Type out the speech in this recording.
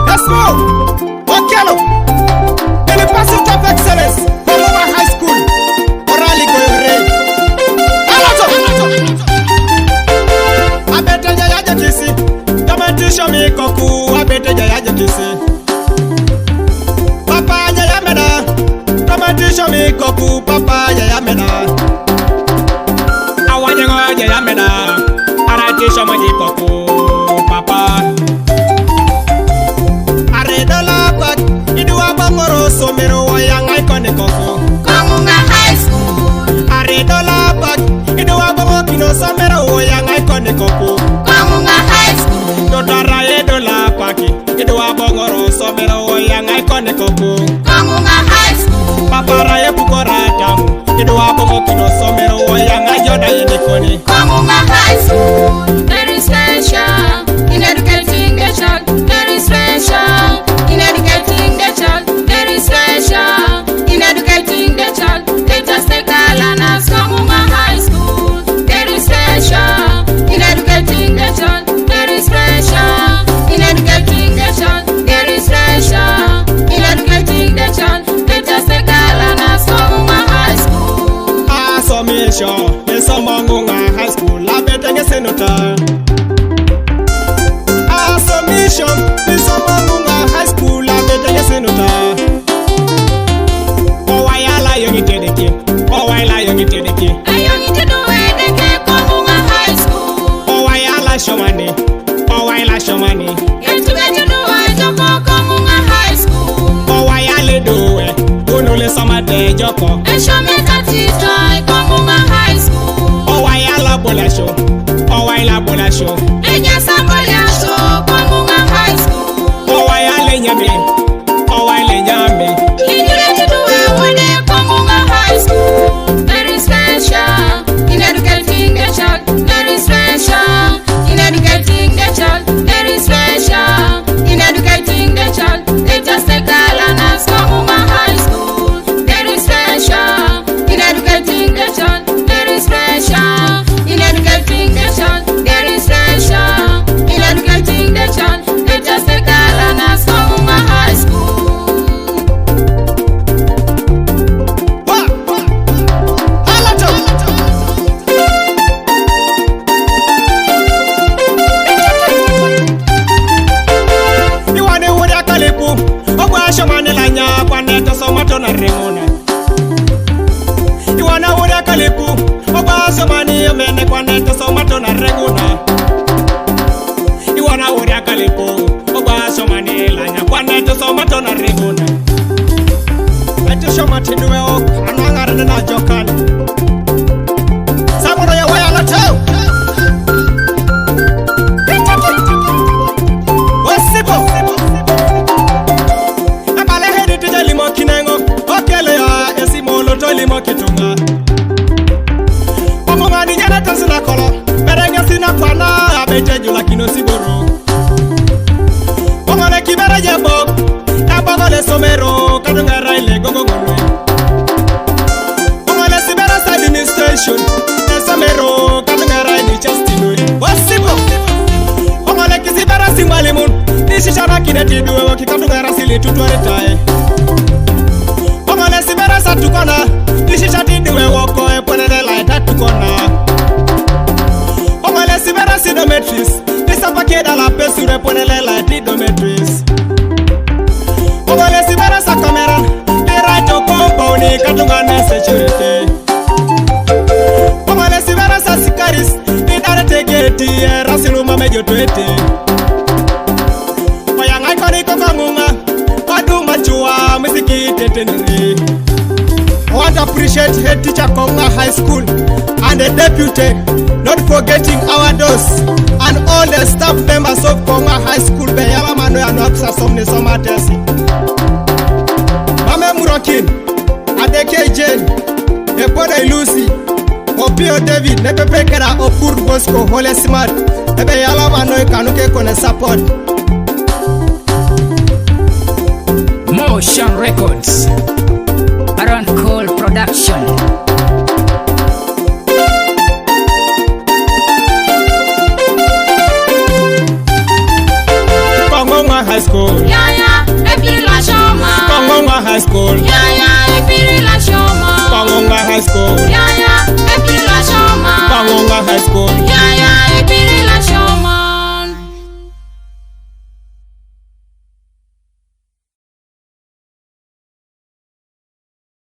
Let's go. Okelo. University of Excellence. Komuma High School. Orali Goyore. Alato. Abete jayaje kisi. Tamatisho mikoku. Abete jayaje kisi. Papa jayamena. Tamatisho mikoku. Papa jayamena. Awanyengo jayamena. Aratisho mikoku. Papa. Somero wayanga ikone koko Komuma High School. Are dola bag ido wabo kino somero wayanga ikone koko Komuma High School. Dodara e dola paki ido wabo ngoro somero wayanga ikone koko Komuma High School. Papara e bukora tamu ido wabo kino somero wayanga joda idikoni Komuma High School. Very special in educating the child. Very special in educating the child. Very special in educating the child. Let us take a learners. Komuma High School. Very special in educating the child. Very special in educating the child. Very special in educating the child. Let us take a learners. Komuma High School. Asomesho esomongunga high school labetenge senota Asomesho esomongunga high school labetenge senota Owayala yongitedeke Owayala yongitedeke Ayongitedeke Komuma High School. Owayala shomani Owayala shomani Komuma High School. Owayale dowe Unule somade joko Komuma High School. Owayala bolasho Owayala bolasho Komuma High School. Owayale nyame Owayale nyame Komuma High School. Very special in educating the child. Very special in educating the child. Very special in educating the child. Let us take a learners. Komuma High School. Very special in educating the child. Very special in educating the child. Very special in educating the child. Let us take a learners. Komuma High School. Na remona Iwana uri akalipu Oba somani yomene kwa neto somato na reguna Iwana uri akalipu Oba somani lanya kwa neto somato na reguna Ati somati duwe o Anangarane na jokani Samono ya waya la tau Wasipo Abale hedi tija limo kinengo Okele ya esimolo to limo kitunga Omuma ni jana tasina kolo Berenge sina kwana Abeje jula kino siboro Omole kibera jebok Nabogo le somero Kadunga raile gogo gonwe Omole sibera sa administration Le somero Kadunga raile chestinoi Wasipo Omole kisibera simwalimun Nishishana kineti duwe Kadunga rasili tutuare tae Omole sibera sa tukona Nishishati duwe woko Eponene laita tukona Omole sibera sidometris Nisapake da la pesure Eponene laiti dometris Omole sibera sa kamera Liraito compound Kadunga ne security Omole sibera sa sikaris Nidare tegeti Rasiluma mejo tuete Oyangai koni kokongunga Waduma chua Miziki teteniri I want to appreciate head teacher Konga High School and the deputy, not forgetting our DOS and all the staff members of Konga High School. Beyala mano ya nuaksa somne somatesi. Mame Murokin, Adeke Jane, Epone Lucy, Opio David, Nepepe Kera Opur Bosco, Hole Smart, Beyala mano ya kanuke kone support. Motion Records, Aaron Cole Production. high school. Yeah.